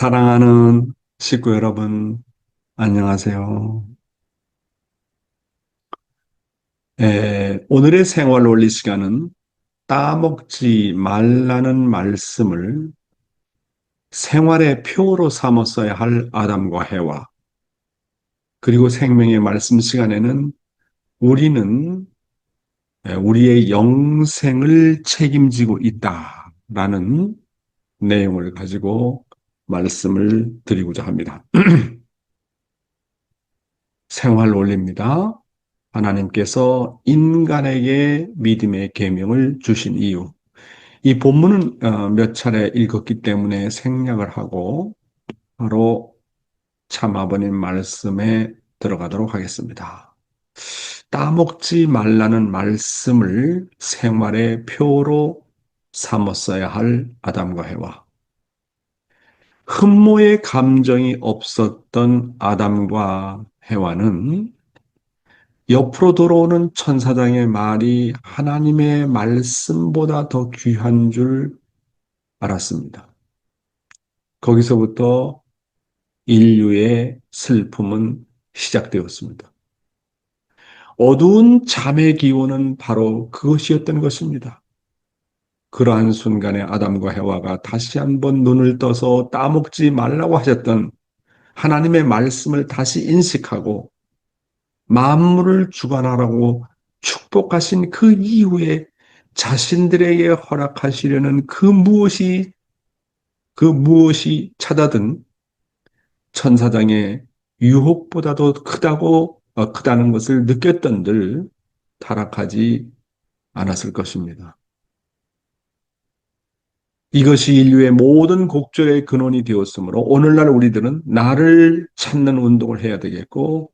사랑하는 식구 여러분, 안녕하세요. 오늘의 생활 원리 시간은 따먹지 말라는 말씀을 생활의 표로 삼았어야 할 아담과 해와, 그리고 생명의 말씀 시간에는 우리는 우리의 영생을 책임지고 있다라는 내용을 가지고 말씀을 드리고자 합니다. 생활 원리입니다. 하나님께서 인간에게 믿음의 계명을 주신 이유. 이 본문은 몇 차례 읽었기 때문에 생략을 하고 바로 참아버님 말씀에 들어가도록 하겠습니다. 따먹지 말라는 말씀을 생활의 표로 삼았어야 할 아담과 해와. 흠모의 감정이 없었던 아담과 해와는 옆으로 들어오는 천사장의 말이 하나님의 말씀보다 더 귀한 줄 알았습니다. 거기서부터 인류의 슬픔은 시작되었습니다. 어두운 잠의 기원은 바로 그것이었던 것입니다. 그러한 순간에 아담과 해와가 다시 한번 눈을 떠서 따먹지 말라고 하셨던 하나님의 말씀을 다시 인식하고 만물을 주관하라고 축복하신 그 이후에 자신들에게 허락하시려는 그 무엇이 찾아든 천사장의 유혹보다도 크다는 것을 느꼈던들 타락하지 않았을 것입니다. 이것이 인류의 모든 곡절의 근원이 되었으므로 오늘날 우리들은 나를 찾는 운동을 해야 되겠고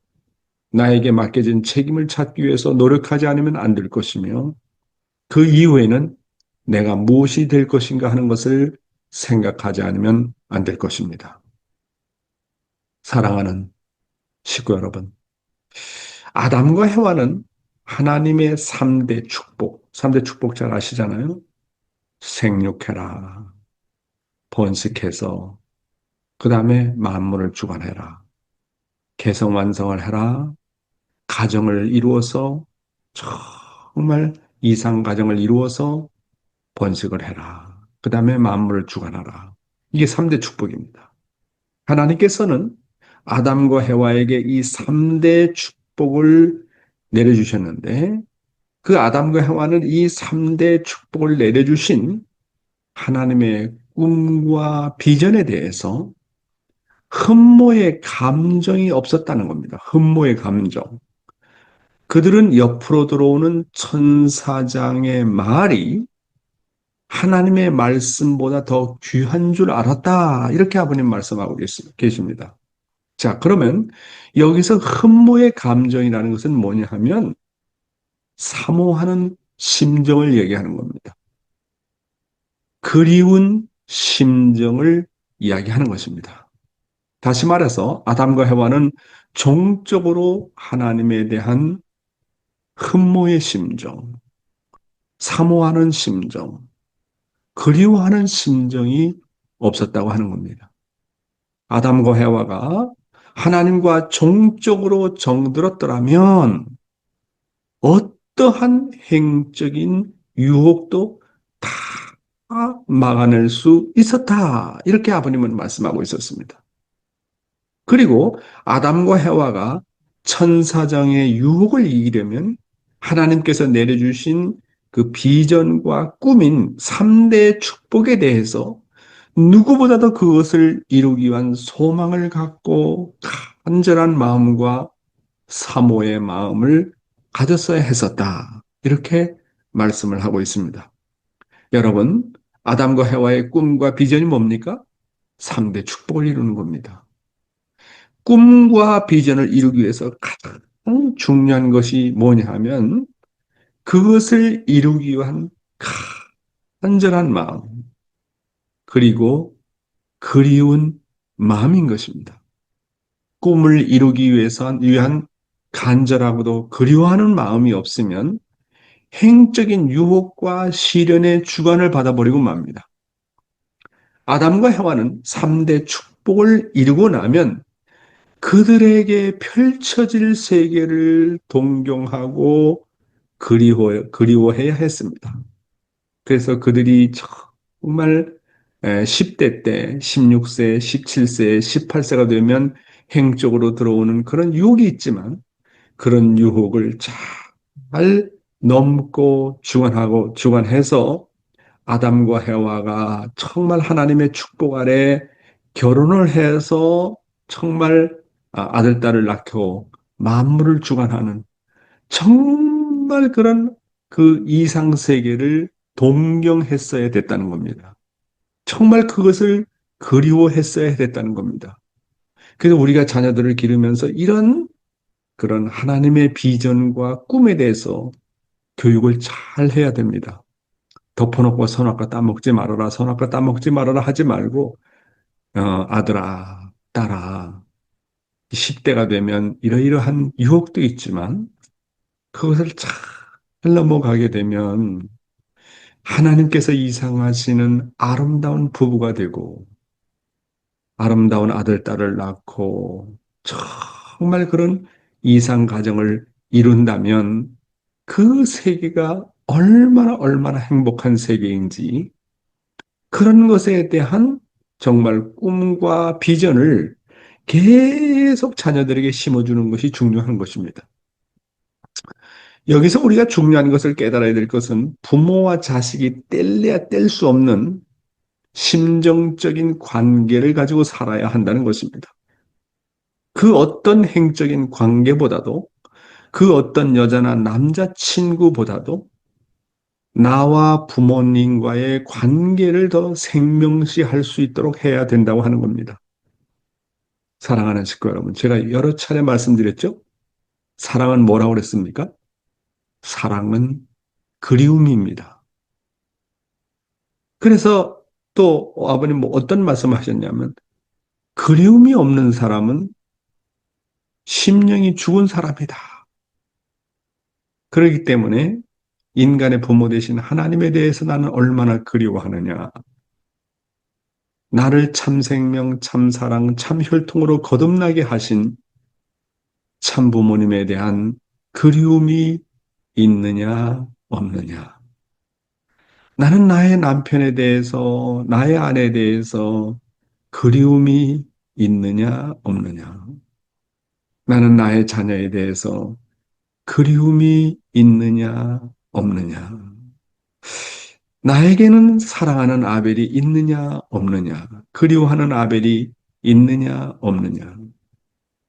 나에게 맡겨진 책임을 찾기 위해서 노력하지 않으면 안 될 것이며 그 이후에는 내가 무엇이 될 것인가 하는 것을 생각하지 않으면 안 될 것입니다. 사랑하는 식구 여러분, 아담과 해와는 하나님의 3대 축복, 3대 축복 잘 아시잖아요? 생육해라, 번식해서, 그 다음에 만물을 주관해라, 개성완성을 해라, 가정을 이루어서, 정말 이상 가정을 이루어서 번식을 해라. 그 다음에 만물을 주관하라. 이게 3대 축복입니다. 하나님께서는 아담과 해와에게 이 3대 축복을 내려주셨는데 그 아담과 해와는 이 3대 축복을 내려주신 하나님의 꿈과 비전에 대해서 흠모의 감정이 없었다는 겁니다. 흠모의 감정. 그들은 옆으로 들어오는 천사장의 말이 하나님의 말씀보다 더 귀한 줄 알았다. 이렇게 아버님 말씀하고 계십니다. 자, 그러면 여기서 흠모의 감정이라는 것은 뭐냐 하면 사모하는 심정을 얘기하는 겁니다. 그리운 심정을 이야기하는 것입니다. 다시 말해서 아담과 해와는 종적으로 하나님에 대한 흠모의 심정, 사모하는 심정, 그리워하는 심정이 없었다고 하는 겁니다. 아담과 해와가 하나님과 종적으로 정들었더라면 어떠한 행적인 유혹도 다 막아낼 수 있었다. 이렇게 아버님은 말씀하고 있었습니다. 그리고 아담과 해와가 천사장의 유혹을 이기려면 하나님께서 내려주신 그 비전과 꿈인 3대 축복에 대해서 누구보다도 그것을 이루기 위한 소망을 갖고 간절한 마음과 사모의 마음을 가졌어야 했었다. 이렇게 말씀을 하고 있습니다. 여러분, 아담과 해와의 꿈과 비전이 뭡니까? 3대 축복을 이루는 겁니다. 꿈과 비전을 이루기 위해서 가장 중요한 것이 뭐냐 하면 그것을 이루기 위한 간절한 마음, 그리고 그리운 마음인 것입니다. 꿈을 이루기 위한 간절하고도 그리워하는 마음이 없으면 행적인 유혹과 시련의 주관을 받아버리고 맙니다. 아담과 해와는 3대 축복을 이루고 나면 그들에게 펼쳐질 세계를 동경하고 그리워해야 했습니다. 그래서 그들이 정말 10대 때, 16세, 17세, 18세가 되면 행적으로 들어오는 그런 유혹이 있지만 그런 유혹을 잘 넘고 주관해서 아담과 해와가 정말 하나님의 축복 아래 결혼을 해서 정말 아들, 딸을 낳고 만물을 주관하는 정말 그런 그 이상 세계를 동경했어야 됐다는 겁니다. 정말 그것을 그리워했어야 됐다는 겁니다. 그래서 우리가 자녀들을 기르면서 이런 그런 하나님의 비전과 꿈에 대해서 교육을 잘 해야 됩니다. 덮어놓고 선악과 따먹지 말아라, 선악과 따먹지 말아라 하지 말고, 아들아, 딸아, 10대가 되면 이러이러한 유혹도 있지만, 그것을 잘 넘어가게 되면 하나님께서 이상하시는 아름다운 부부가 되고, 아름다운 아들, 딸을 낳고, 정말 그런 이상 가정을 이룬다면 그 세계가 얼마나 행복한 세계인지 그런 것에 대한 정말 꿈과 비전을 계속 자녀들에게 심어주는 것이 중요한 것입니다. 여기서 우리가 중요한 것을 깨달아야 될 것은 부모와 자식이 뗄래야 뗄 수 없는 심정적인 관계를 가지고 살아야 한다는 것입니다. 그 어떤 행적인 관계보다도 그 어떤 여자나 남자친구보다도 나와 부모님과의 관계를 더 생명시할 수 있도록 해야 된다고 하는 겁니다. 사랑하는 식구 여러분, 제가 여러 차례 말씀드렸죠? 사랑은 뭐라고 그랬습니까? 사랑은 그리움입니다. 그래서 또 아버님 뭐 어떤 말씀을 하셨냐면 그리움이 없는 사람은 심령이 죽은 사람이다. 그렇기 때문에 인간의 부모 되신 하나님에 대해서 나는 얼마나 그리워하느냐. 나를 참 생명, 참 사랑, 참 혈통으로 거듭나게 하신 참 부모님에 대한 그리움이 있느냐, 없느냐. 나는 나의 남편에 대해서, 나의 아내에 대해서 그리움이 있느냐, 없느냐. 나는 나의 자녀에 대해서 그리움이 있느냐, 없느냐. 나에게는 사랑하는 아벨이 있느냐, 없느냐. 그리워하는 아벨이 있느냐, 없느냐.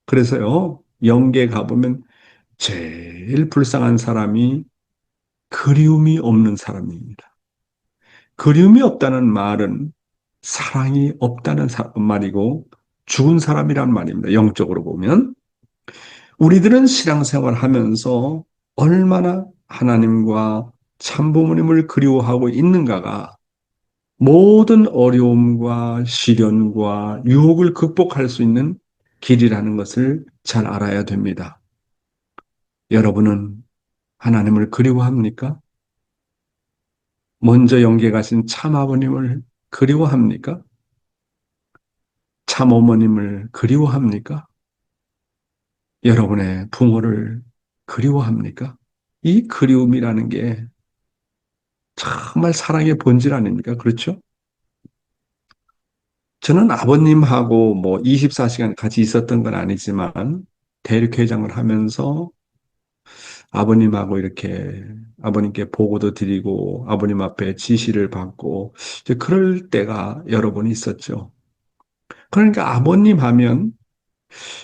그래서요, 영계에 가보면 제일 불쌍한 사람이 그리움이 없는 사람입니다. 그리움이 없다는 말은 사랑이 없다는 말이고 죽은 사람이란 말입니다. 영적으로 보면. 우리들은 신앙생활 하면서 얼마나 하나님과 참부모님을 그리워하고 있는가가 모든 어려움과 시련과 유혹을 극복할 수 있는 길이라는 것을 잘 알아야 됩니다. 여러분은 하나님을 그리워합니까? 먼저 영계 가신 참아버님을 그리워합니까? 참어머님을 그리워합니까? 여러분의 부모를 그리워합니까? 이 그리움이라는 게 정말 사랑의 본질 아닙니까? 그렇죠? 저는 아버님하고 뭐 24시간 같이 있었던 건 아니지만 대륙회장을 하면서 아버님하고 이렇게 아버님께 보고도 드리고 아버님 앞에 지시를 받고 이제 그럴 때가 여러 번 있었죠. 그러니까 아버님 하면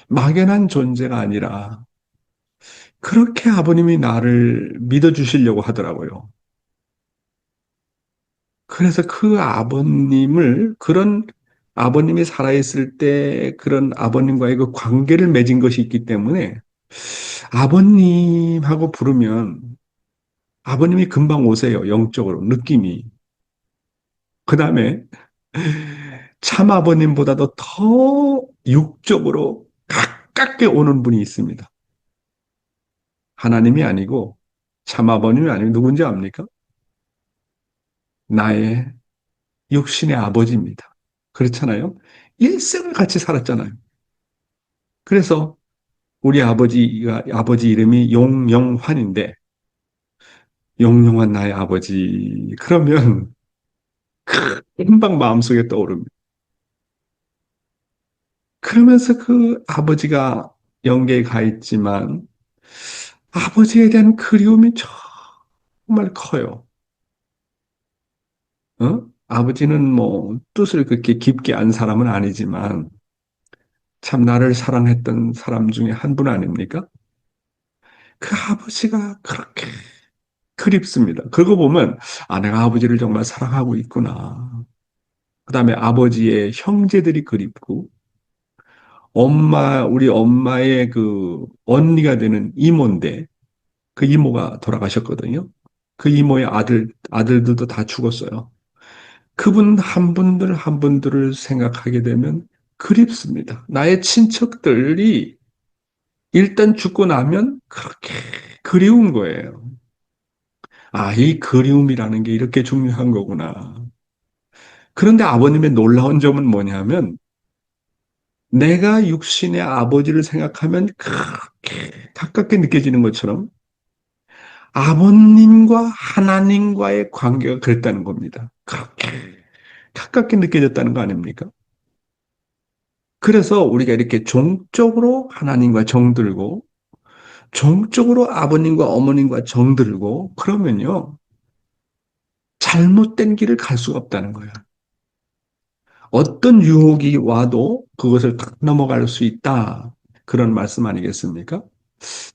막연한 존재가 아니라 그렇게 아버님이 나를 믿어주시려고 하더라고요. 그래서 그 아버님을 그런 아버님이 살아있을 때 그런 아버님과의 그 관계를 맺은 것이 있기 때문에 아버님하고 부르면 아버님이 금방 오세요. 영적으로 느낌이. 그 다음에 참 아버님보다도 더 육적으로 가깝게 오는 분이 있습니다. 하나님이 아니고 참 아버님이 아니고 누군지 압니까? 나의 육신의 아버지입니다. 그렇잖아요. 일생을 같이 살았잖아요. 그래서 우리 아버지 이름이 용영환인데, 용영환 나의 아버지. 그러면 금방 마음속에 떠오릅니다. 그러면서 그 아버지가 영계에 가 있지만 아버지에 대한 그리움이 정말 커요. 아버지는 뭐 뜻을 그렇게 깊게 안 사람은 아니지만 참 나를 사랑했던 사람 중에 한 분 아닙니까? 그 아버지가 그렇게 그립습니다. 그거 보면 아 내가 아버지를 정말 사랑하고 있구나. 그다음에 아버지의 형제들이 그립고 우리 엄마의 그 언니가 되는 이모인데 그 이모가 돌아가셨거든요. 그 이모의 아들들도 다 죽었어요. 그분 한 분들 한 분들을 생각하게 되면 그립습니다. 나의 친척들이 일단 죽고 나면 그렇게 그리운 거예요. 아, 이 그리움이라는 게 이렇게 중요한 거구나. 그런데 아버님의 놀라운 점은 뭐냐면 내가 육신의 아버지를 생각하면 그렇게 가깝게 느껴지는 것처럼 아버님과 하나님과의 관계가 그랬다는 겁니다. 그렇게 가깝게 느껴졌다는 거 아닙니까? 그래서 우리가 이렇게 종적으로 하나님과 정들고 종적으로 아버님과 어머님과 정들고 그러면요 잘못된 길을 갈 수가 없다는 거야. 어떤 유혹이 와도 그것을 탁 넘어갈 수 있다. 그런 말씀 아니겠습니까?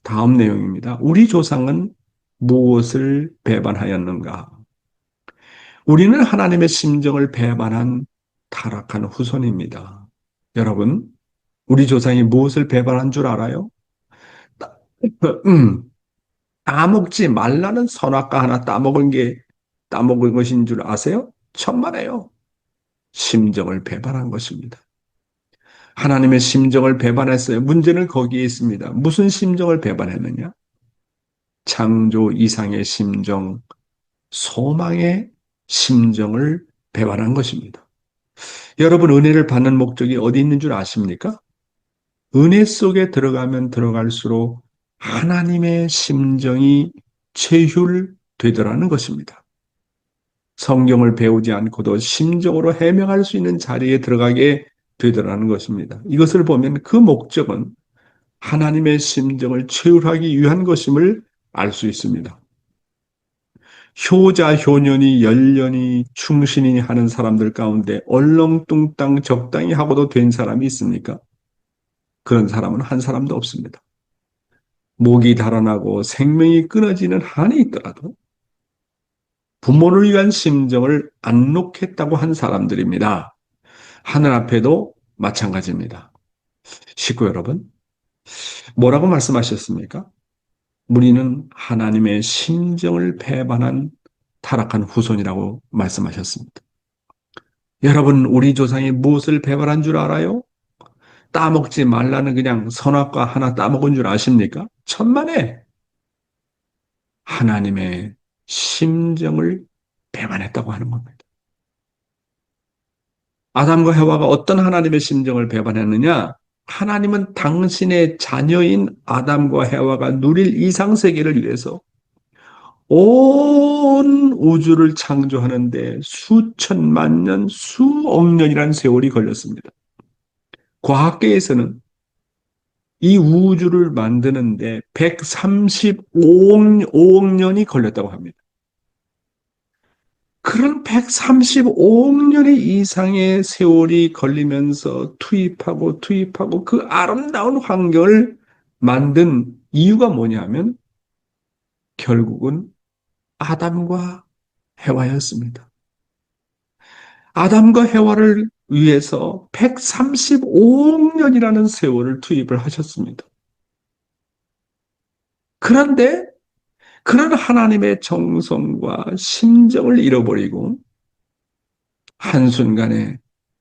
다음 내용입니다. 우리 조상은 무엇을 배반하였는가? 우리는 하나님의 심정을 배반한 타락한 후손입니다. 여러분, 우리 조상이 무엇을 배반한 줄 알아요? 음, 따먹지 말라는 선악과 하나 따먹은 것인 줄 아세요? 천만에요. 심정을 배반한 것입니다. 하나님의 심정을 배반했어요. 문제는 거기에 있습니다. 무슨 심정을 배반했느냐? 창조 이상의 심정, 소망의 심정을 배반한 것입니다. 여러분, 은혜를 받는 목적이 어디 있는 줄 아십니까? 은혜 속에 들어가면 들어갈수록 하나님의 심정이 체휼되더라는 것입니다. 성경을 배우지 않고도 심정으로 해명할 수 있는 자리에 들어가게 되더라는 것입니다. 이것을 보면 그 목적은 하나님의 심정을 체휼하기 위한 것임을 알 수 있습니다. 효자, 효년이, 연년이, 충신이 하는 사람들 가운데 얼렁뚱땅 적당히 하고도 된 사람이 있습니까? 그런 사람은 한 사람도 없습니다. 목이 달아나고 생명이 끊어지는 한이 있더라도 부모를 위한 심정을 안 놓겠다고 한 사람들입니다. 하늘 앞에도 마찬가지입니다. 식구 여러분, 뭐라고 말씀하셨습니까? 우리는 하나님의 심정을 배반한 타락한 후손이라고 말씀하셨습니다. 여러분, 우리 조상이 무엇을 배반한 줄 알아요? 따먹지 말라는 그냥 선악과 하나 따먹은 줄 아십니까? 천만에 하나님의 심정을 배반했다고 하는 겁니다. 아담과 해와가 어떤 하나님의 심정을 배반했느냐? 하나님은 당신의 자녀인 아담과 해와가 누릴 이상세계를 위해서 온 우주를 창조하는데 수천만 년, 수억 년이라는 세월이 걸렸습니다. 과학계에서는 이 우주를 만드는데 135억 년이 걸렸다고 합니다. 그런 135억 년의 이상의 세월이 걸리면서 투입하고 그 아름다운 환경을 만든 이유가 뭐냐면 결국은 아담과 해와였습니다. 아담과 해와를 위해서 135억 년이라는 세월을 투입을 하셨습니다. 그런데 그런 하나님의 정성과 심정을 잃어버리고 한순간에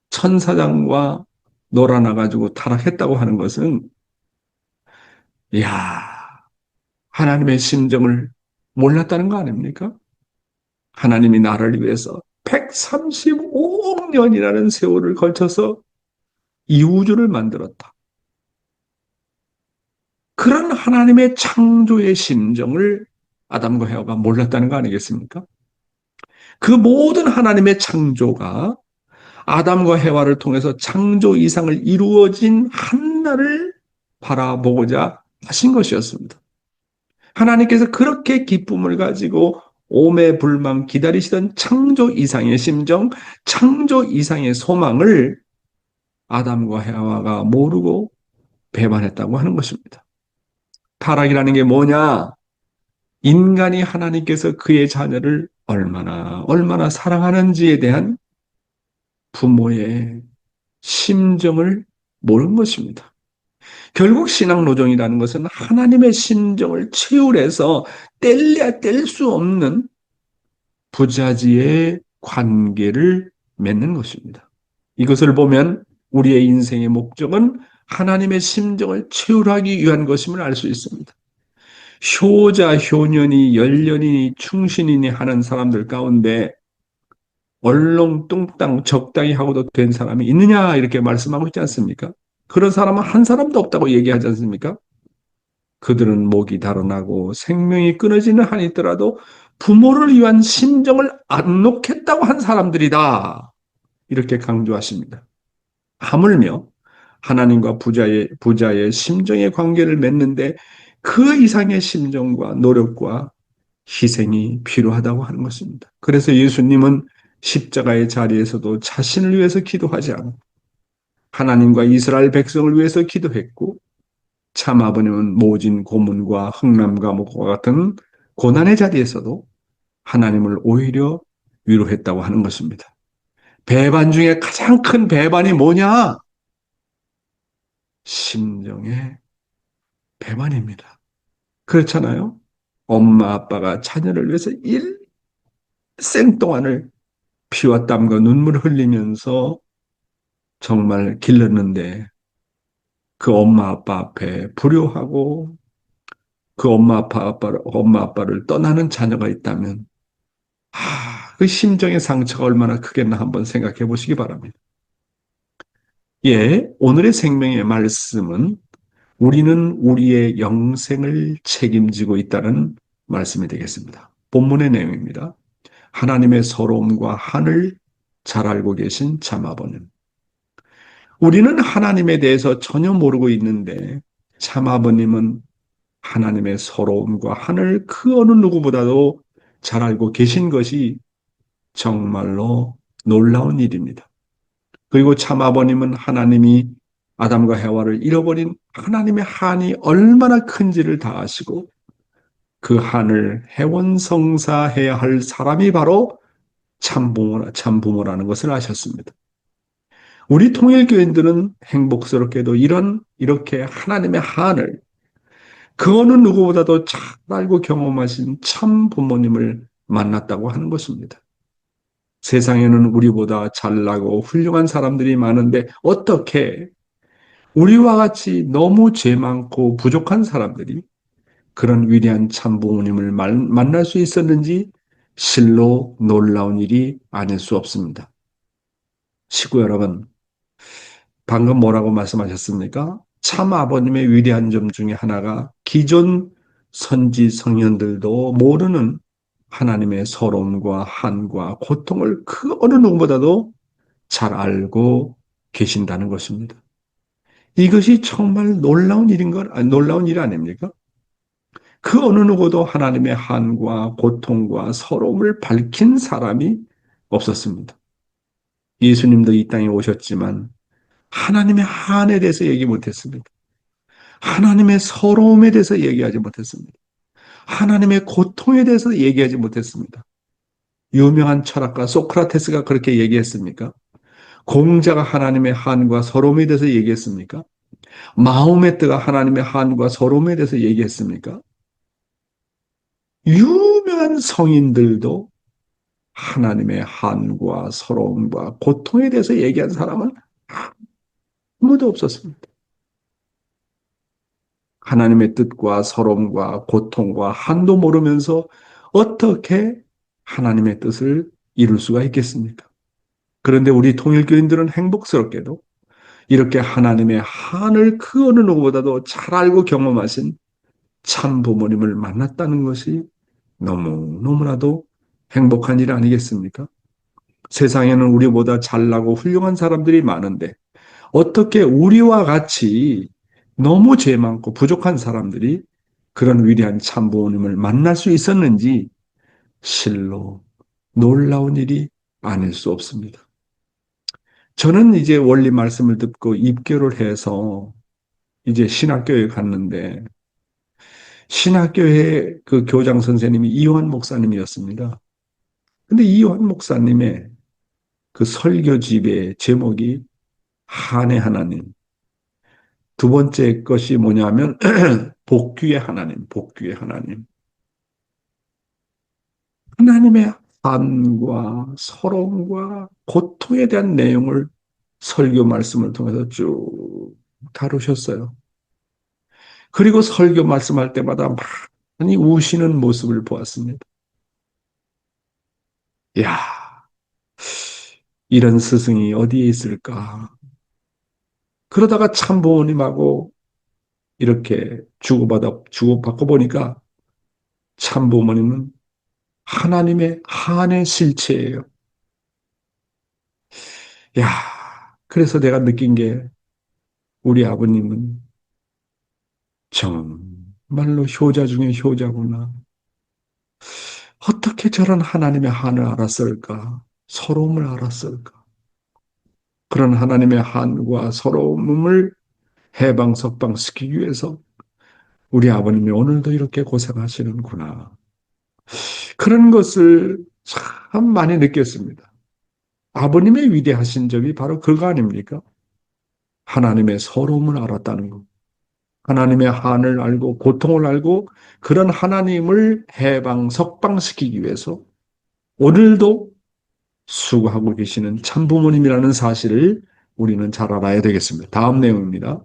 천사장과 놀아나가지고 타락했다고 하는 것은, 이야, 하나님의 심정을 몰랐다는 거 아닙니까? 하나님이 나를 위해서 135억 년이라는 세월을 걸쳐서 이 우주를 만들었다. 그런 하나님의 창조의 심정을 아담과 헤아가 몰랐다는 거 아니겠습니까? 그 모든 하나님의 창조가 아담과 헤와를 통해서 창조 이상을 이루어진 한날을 바라보고자 하신 것이었습니다. 하나님께서 그렇게 기쁨을 가지고 오매불망 기다리시던 창조 이상의 심정, 창조 이상의 소망을 아담과 헤와가 모르고 배반했다고 하는 것입니다. 타락이라는 게 뭐냐? 인간이 하나님께서 그의 자녀를 얼마나 사랑하는지에 대한 부모의 심정을 모르는 것입니다. 결국 신앙노정이라는 것은 하나님의 심정을 치유해서 뗄래야 뗄 수 없는 부자지의 관계를 맺는 것입니다. 이것을 보면 우리의 인생의 목적은 하나님의 심정을 채우하기 위한 것임을 알 수 있습니다. 효자, 효년이, 열년이니, 충신이니 하는 사람들 가운데 얼렁뚱땅 적당히 하고도 된 사람이 있느냐 이렇게 말씀하고 있지 않습니까? 그런 사람은 한 사람도 없다고 얘기하지 않습니까? 그들은 목이 달아나고 생명이 끊어지는 한이 있더라도 부모를 위한 심정을 안 놓겠다고 한 사람들이다. 이렇게 강조하십니다. 하물며 하나님과 부자의 심정의 관계를 맺는데 그 이상의 심정과 노력과 희생이 필요하다고 하는 것입니다. 그래서 예수님은 십자가의 자리에서도 자신을 위해서 기도하지 않고 하나님과 이스라엘 백성을 위해서 기도했고 참 아버님은 모진 고문과 흥남감옥과 같은 고난의 자리에서도 하나님을 오히려 위로했다고 하는 것입니다. 배반 중에 가장 큰 배반이 뭐냐? 심정의 배반입니다. 그렇잖아요? 엄마 아빠가 자녀를 위해서 일생 동안을 피와 땀과 눈물을 흘리면서 정말 길렀는데 그 엄마 아빠 앞에 불효하고 그 엄마 아빠를 떠나는 자녀가 있다면 그 심정의 상처가 얼마나 크겠나 한번 생각해 보시기 바랍니다. 예, 오늘의 생명의 말씀은 우리는 우리의 영생을 책임지고 있다는 말씀이 되겠습니다. 본문의 내용입니다. 하나님의 서러움과 한을 잘 알고 계신 참아버님. 우리는 하나님에 대해서 전혀 모르고 있는데 참아버님은 하나님의 서러움과 한을 그 어느 누구보다도 잘 알고 계신 것이 정말로 놀라운 일입니다. 그리고 참아버님은 하나님이 아담과 헤와를 잃어버린 하나님의 한이 얼마나 큰지를 다 아시고 그 한을 해원성사해야 할 사람이 바로 참부모라는 것을 아셨습니다. 우리 통일교인들은 행복스럽게도 이렇게 하나님의 한을 그 어느 누구보다도 잘 알고 경험하신 참 부모님을 만났다고 하는 것입니다. 세상에는 우리보다 잘나고 훌륭한 사람들이 많은데 어떻게 우리와 같이 너무 죄 많고 부족한 사람들이 그런 위대한 참 부모님을 만날 수 있었는지 실로 놀라운 일이 아닐 수 없습니다. 식구 여러분, 방금 뭐라고 말씀하셨습니까? 참 아버님의 위대한 점 중에 하나가 기존 선지 성현들도 모르는 하나님의 서러움과 한과 고통을 그 어느 누구보다도 잘 알고 계신다는 것입니다. 이것이 정말 놀라운 일 아닙니까? 그 어느 누구도 하나님의 한과 고통과 서러움을 밝힌 사람이 없었습니다. 예수님도 이 땅에 오셨지만 하나님의 한에 대해서 얘기 못했습니다. 하나님의 서러움에 대해서 얘기하지 못했습니다. 하나님의 고통에 대해서 얘기하지 못했습니다. 유명한 철학가 소크라테스가 그렇게 얘기했습니까? 공자가 하나님의 한과 서러움에 대해서 얘기했습니까? 마호메트가 하나님의 한과 서러움에 대해서 얘기했습니까? 유명한 성인들도 하나님의 한과 서러움과 고통에 대해서 얘기한 사람은 아무도 없었습니다. 하나님의 뜻과 서러움과 고통과 한도 모르면서 어떻게 하나님의 뜻을 이룰 수가 있겠습니까? 그런데 우리 통일교인들은 행복스럽게도 이렇게 하나님의 한을 그 어느 누구보다도 잘 알고 경험하신 참 부모님을 만났다는 것이 너무나도 행복한 일 아니겠습니까? 세상에는 우리보다 잘나고 훌륭한 사람들이 많은데 어떻게 우리와 같이 너무 죄 많고 부족한 사람들이 그런 위대한 참 부모님을 만날 수 있었는지 실로 놀라운 일이 아닐 수 없습니다. 저는 이제 원리 말씀을 듣고 입교를 해서 이제 신학교에 갔는데 신학교의 그 교장 선생님이 이호한 목사님이었습니다. 근데 이호한 목사님의 그 설교집의 제목이 한의 하나님. 두 번째 것이 뭐냐면 복귀의 하나님, 복귀의 하나님. 하나님의 한과 서러움과 고통에 대한 내용을 설교 말씀을 통해서 쭉 다루셨어요. 그리고 설교 말씀할 때마다 많이 우시는 모습을 보았습니다. 야, 이런 스승이 어디에 있을까? 그러다가 참부모님하고 이렇게 주고받고 보니까 참부모님은 하나님의 한의 실체예요. 야, 그래서 내가 느낀 게 우리 아버님은 정말로 효자 중에 효자구나. 어떻게 저런 하나님의 한을 알았을까? 서러움을 알았을까? 그런 하나님의 한과 서러움을 해방석방시키기 위해서 우리 아버님이 오늘도 이렇게 고생하시는구나. 그런 것을 참 많이 느꼈습니다. 아버님의 위대하신 점이 바로 그거 아닙니까? 하나님의 서러움을 알았다는 것. 하나님의 한을 알고 고통을 알고 그런 하나님을 석방시키기 위해서 오늘도 수고하고 계시는 참부모님이라는 사실을 우리는 잘 알아야 되겠습니다. 다음 내용입니다.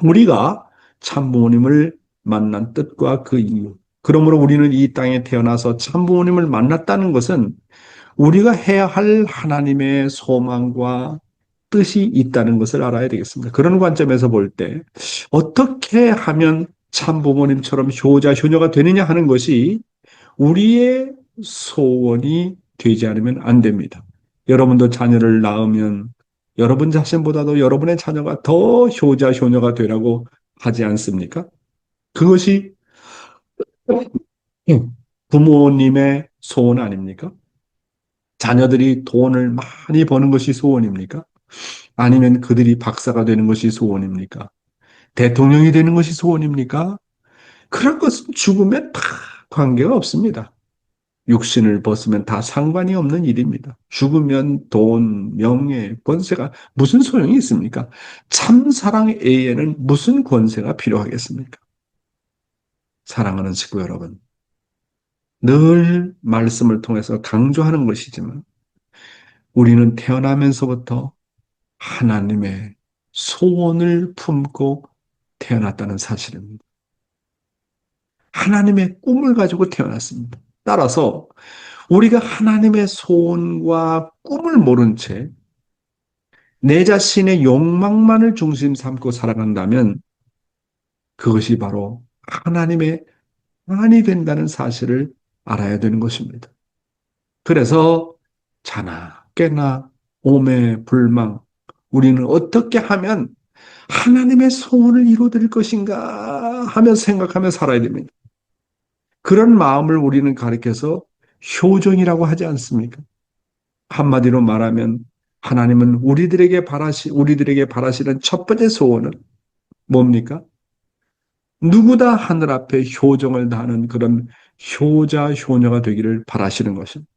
우리가 참부모님을 만난 뜻과 그 이유. 그러므로 우리는 이 땅에 태어나서 참부모님을 만났다는 것은 우리가 해야 할 하나님의 소망과 뜻이 있다는 것을 알아야 되겠습니다. 그런 관점에서 볼 때 어떻게 하면 참부모님처럼 효자, 효녀가 되느냐 하는 것이 우리의 소원이 되지 않으면 안 됩니다. 여러분도 자녀를 낳으면 여러분 자신보다도 여러분의 자녀가 더 효자, 효녀가 되라고 하지 않습니까? 그것이 부모님의 소원 아닙니까? 자녀들이 돈을 많이 버는 것이 소원입니까? 아니면 그들이 박사가 되는 것이 소원입니까? 대통령이 되는 것이 소원입니까? 그런 것은 죽으면 다 관계가 없습니다. 육신을 벗으면 다 상관이 없는 일입니다. 죽으면 돈, 명예, 권세가 무슨 소용이 있습니까? 참사랑 A에는 무슨 권세가 필요하겠습니까? 사랑하는 식구 여러분, 늘 말씀을 통해서 강조하는 것이지만 우리는 태어나면서부터 하나님의 소원을 품고 태어났다는 사실입니다. 하나님의 꿈을 가지고 태어났습니다. 따라서 우리가 하나님의 소원과 꿈을 모른 채 내 자신의 욕망만을 중심 삼고 살아간다면 그것이 바로 하나님의 한이 된다는 사실을 알아야 되는 것입니다. 그래서 자나 깨나 오매 불망 우리는 어떻게 하면 하나님의 소원을 이루어드릴 것인가 하며 생각하며 살아야 됩니다. 그런 마음을 우리는 가리켜서 효정이라고 하지 않습니까? 한마디로 말하면 하나님은 우리들에게 바라시는 첫 번째 소원은 뭡니까? 누구다 하늘 앞에 효정을 다하는 그런 효자, 효녀가 되기를 바라시는 것입니다.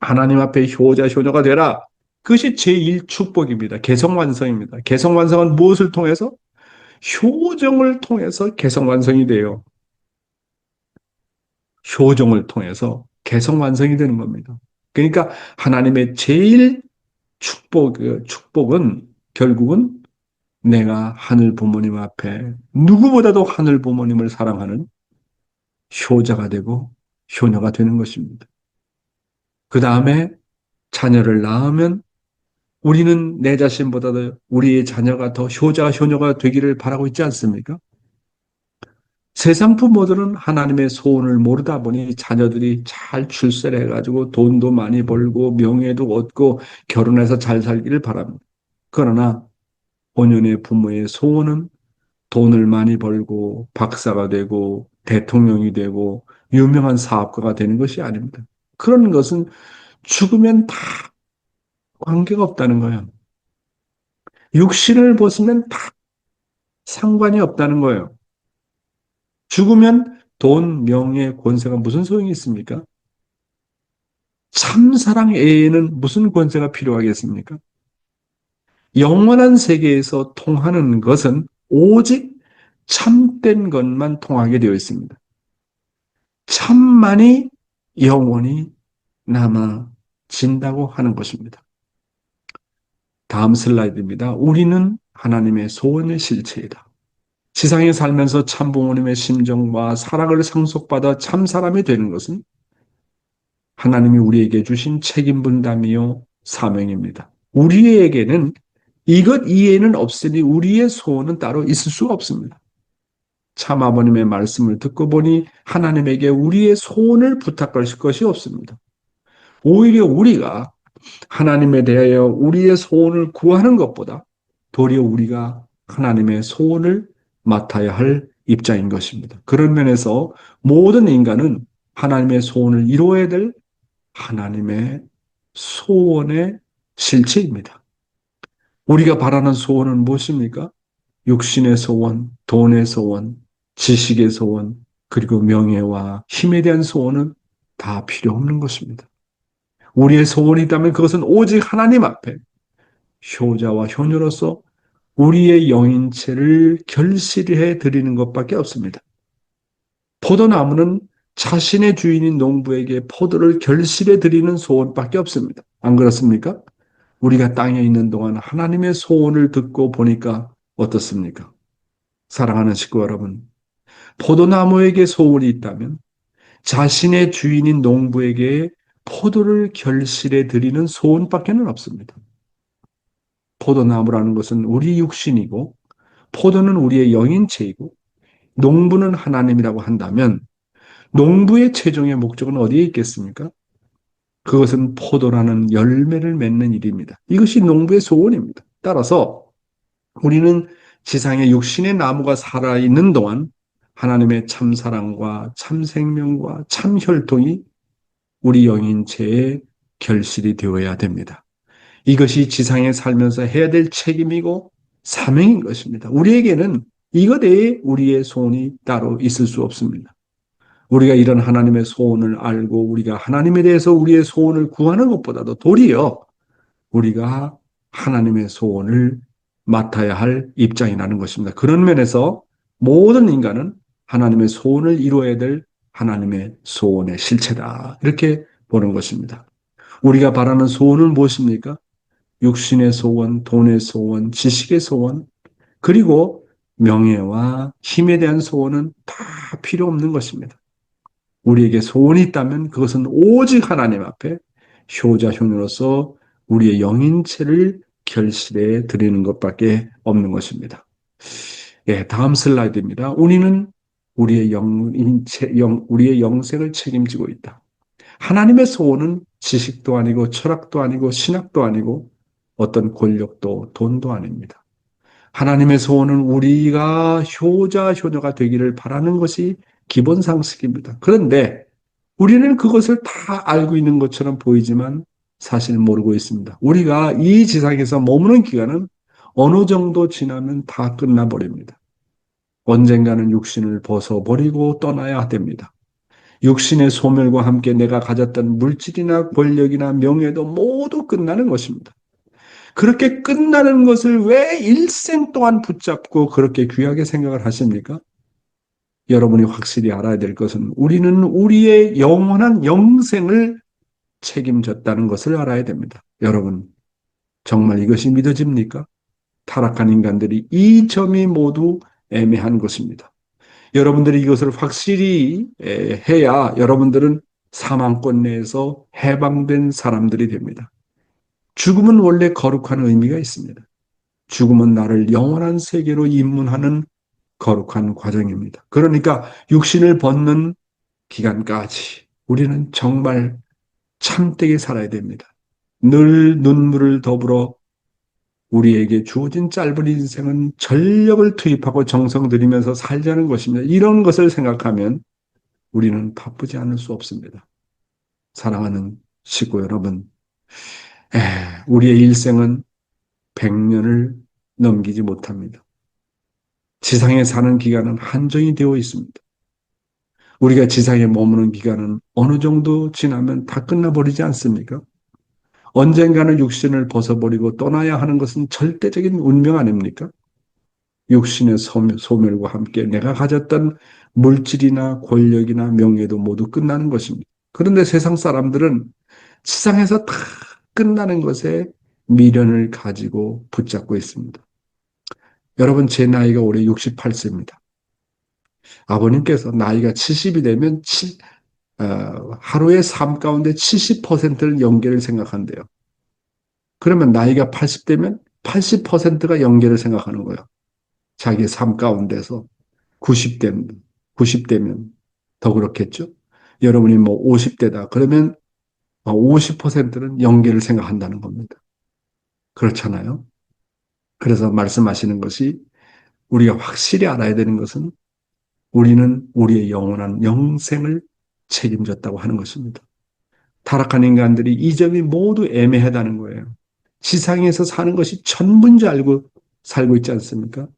하나님 앞에 효자, 효녀가 되라. 그것이 제1 축복입니다. 개성완성입니다. 개성완성은 무엇을 통해서? 효정을 통해서 개성완성이 돼요. 효정을 통해서 개성완성이 되는 겁니다. 그러니까 하나님의 제일 축복은 결국은 내가 하늘 부모님 앞에 누구보다도 하늘 부모님을 사랑하는 효자가 되고 효녀가 되는 것입니다. 그 다음에 자녀를 낳으면 우리는 내 자신보다도 우리의 자녀가 더 효자, 효녀가 되기를 바라고 있지 않습니까? 세상 부모들은 하나님의 소원을 모르다 보니 자녀들이 잘 출세를 해가지고 돈도 많이 벌고 명예도 얻고 결혼해서 잘 살기를 바랍니다. 그러나 본연의 부모의 소원은 돈을 많이 벌고 박사가 되고 대통령이 되고 유명한 사업가가 되는 것이 아닙니다. 그런 것은 죽으면 다 관계가 없다는 거예요. 육신을 벗으면 다 상관이 없다는 거예요. 죽으면 돈, 명예, 권세가 무슨 소용이 있습니까? 참사랑 애에는 무슨 권세가 필요하겠습니까? 영원한 세계에서 통하는 것은 오직 참된 것만 통하게 되어 있습니다. 참만이 영원히 남아진다고 하는 것입니다. 다음 슬라이드입니다. 우리는 하나님의 소원의 실체이다. 지상에 살면서 참 부모님의 심정과 사랑을 상속받아 참 사람이 되는 것은 하나님이 우리에게 주신 책임 분담이요 사명입니다. 우리에게는 이것 이외에는 없으니 우리의 소원은 따로 있을 수가 없습니다. 참 아버님의 말씀을 듣고 보니 하나님에게 우리의 소원을 부탁할 것이 없습니다. 오히려 우리가 하나님에 대하여 우리의 소원을 구하는 것보다 도리어 우리가 하나님의 소원을 맡아야 할 입장인 것입니다. 그런 면에서 모든 인간은 하나님의 소원을 이루어야 될 하나님의 소원의 실체입니다. 우리가 바라는 소원은 무엇입니까? 육신의 소원, 돈의 소원, 지식의 소원, 그리고 명예와 힘에 대한 소원은 다 필요 없는 것입니다. 우리의 소원이 있다면 그것은 오직 하나님 앞에 효자와 효녀로서 우리의 영인체를 결실해 드리는 것밖에 없습니다. 포도나무는 자신의 주인인 농부에게 포도를 결실해 드리는 소원밖에 없습니다. 안 그렇습니까? 우리가 땅에 있는 동안 하나님의 소원을 듣고 보니까 어떻습니까? 사랑하는 식구 여러분, 포도나무에게 소원이 있다면 자신의 주인인 농부에게 포도를 결실해 드리는 소원밖에는 없습니다. 포도나무라는 것은 우리 육신이고 포도는 우리의 영인체이고 농부는 하나님이라고 한다면 농부의 최종의 목적은 어디에 있겠습니까? 그것은 포도라는 열매를 맺는 일입니다. 이것이 농부의 소원입니다. 따라서 우리는 지상의 육신의 나무가 살아있는 동안 하나님의 참사랑과 참생명과 참혈통이 우리 영인체에 결실이 되어야 됩니다. 이것이 지상에 살면서 해야 될 책임이고 사명인 것입니다. 우리에게는 이것 외에 우리의 소원이 따로 있을 수 없습니다. 우리가 이런 하나님의 소원을 알고 우리가 하나님에 대해서 우리의 소원을 구하는 것보다도 도리어 우리가 하나님의 소원을 맡아야 할 입장이라는 것입니다. 그런 면에서 모든 인간은 하나님의 소원을 이루어야 될 하나님의 소원의 실체다. 이렇게 보는 것입니다. 우리가 바라는 소원은 무엇입니까? 육신의 소원, 돈의 소원, 지식의 소원, 그리고 명예와 힘에 대한 소원은 다 필요 없는 것입니다. 우리에게 소원이 있다면 그것은 오직 하나님 앞에 효자, 효녀로서 우리의 영인체를 결실해 드리는 것밖에 없는 것입니다. 예, 다음 슬라이드입니다. 우리는 우리의 영생을 책임지고 있다. 하나님의 소원은 지식도 아니고 철학도 아니고 신학도 아니고 어떤 권력도 돈도 아닙니다. 하나님의 소원은 우리가 효자, 효녀가 되기를 바라는 것이 기본 상식입니다. 그런데 우리는 그것을 다 알고 있는 것처럼 보이지만 사실 모르고 있습니다. 우리가 이 지상에서 머무는 기간은 어느 정도 지나면 다 끝나버립니다. 언젠가는 육신을 벗어버리고 떠나야 됩니다. 육신의 소멸과 함께 내가 가졌던 물질이나 권력이나 명예도 모두 끝나는 것입니다. 그렇게 끝나는 것을 왜 일생 동안 붙잡고 그렇게 귀하게 생각을 하십니까? 여러분이 확실히 알아야 될 것은 우리는 우리의 영원한 영생을 책임졌다는 것을 알아야 됩니다. 여러분, 정말 이것이 믿어집니까? 타락한 인간들이 이 점이 모두 애매한 것입니다. 여러분들이 이것을 확실히 해야 여러분들은 사망권 내에서 해방된 사람들이 됩니다. 죽음은 원래 거룩한 의미가 있습니다. 죽음은 나를 영원한 세계로 입문하는 거룩한 과정입니다. 그러니까 육신을 벗는 기간까지 우리는 정말 참되게 살아야 됩니다. 늘 눈물을 더불어 우리에게 주어진 짧은 인생은 전력을 투입하고 정성 들이면서 살자는 것입니다. 이런 것을 생각하면 우리는 바쁘지 않을 수 없습니다. 사랑하는 식구 여러분, 우리의 일생은 100년을 넘기지 못합니다. 지상에 사는 기간은 한정이 되어 있습니다. 우리가 지상에 머무는 기간은 어느 정도 지나면 다 끝나버리지 않습니까? 언젠가는 육신을 벗어버리고 떠나야 하는 것은 절대적인 운명 아닙니까? 육신의 소멸과 함께 내가 가졌던 물질이나 권력이나 명예도 모두 끝나는 것입니다. 그런데 세상 사람들은 지상에서 다 끝나는 것에 미련을 가지고 붙잡고 있습니다. 여러분, 제 나이가 올해 68세입니다. 아버님께서 나이가 70이 되면 하루의 삶 가운데 70%를 영계를 생각한대요. 그러면 나이가 80 되면 80%가 영계를 생각하는 거예요. 자기의 삶 가운데서 90대면, 90대면 더 그렇겠죠? 여러분이 뭐 50대다. 그러면 50%는 영계를 생각한다는 겁니다. 그렇잖아요? 그래서 말씀하시는 것이 우리가 확실히 알아야 되는 것은 우리는 우리의 영원한 영생을 책임졌다고 하는 것입니다. 타락한 인간들이 이 점이 모두 애매하다는 거예요. 지상에서 사는 것이 전부인 줄 알고 살고 있지 않습니까?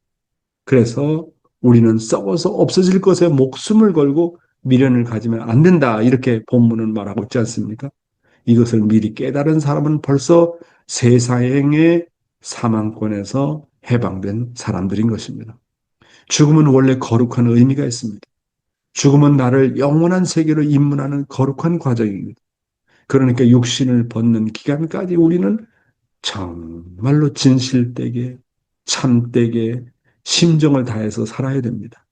그래서 우리는 썩어서 없어질 것에 목숨을 걸고 미련을 가지면 안 된다. 이렇게 본문은 말하고 있지 않습니까? 이것을 미리 깨달은 사람은 벌써 세상의 사망권에서 해방된 사람들인 것입니다. 죽음은 원래 거룩한 의미가 있습니다. 죽음은 나를 영원한 세계로 입문하는 거룩한 과정입니다. 그러니까 육신을 벗는 기간까지 우리는 정말로 진실되게, 참되게, 심정을 다해서 살아야 됩니다.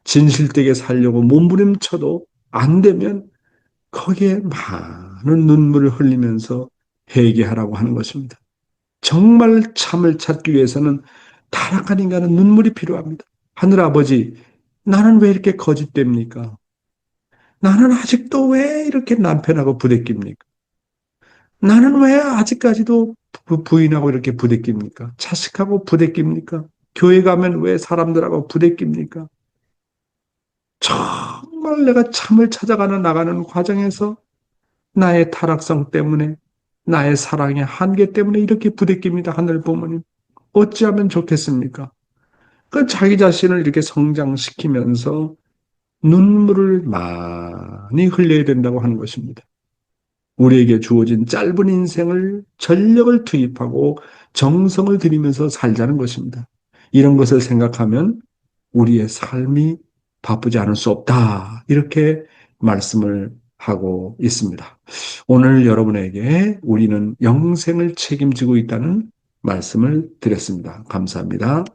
진실되게 살려고 몸부림쳐도 안 되면 거기에 많은 눈물을 흘리면서 회개하라고 하는 것입니다. 정말 참을 찾기 위해서는 타락한 인간은 눈물이 필요합니다. 하늘아버지, 나는 왜 이렇게 거짓됩니까? 나는 아직도 왜 이렇게 남편하고 부대낍니까? 나는 왜 아직까지도 부인하고 이렇게 부대낍니까? 자식하고 부대낍니까? 교회 가면 왜 사람들하고 부대낍니까? 정말 내가 참을 찾아가는 나가는 과정에서 나의 타락성 때문에 나의 사랑의 한계 때문에 이렇게 부대낍니다. 하늘 부모님. 어찌하면 좋겠습니까? 그 자기 자신을 이렇게 성장시키면서 눈물을 많이 흘려야 된다고 하는 것입니다. 우리에게 주어진 짧은 인생을 전력을 투입하고 정성을 들이면서 살자는 것입니다. 이런 것을 생각하면 우리의 삶이 바쁘지 않을 수 없다. 이렇게 말씀을 하고 있습니다. 오늘 여러분에게 우리는 영생을 책임지고 있다는 말씀을 드렸습니다. 감사합니다.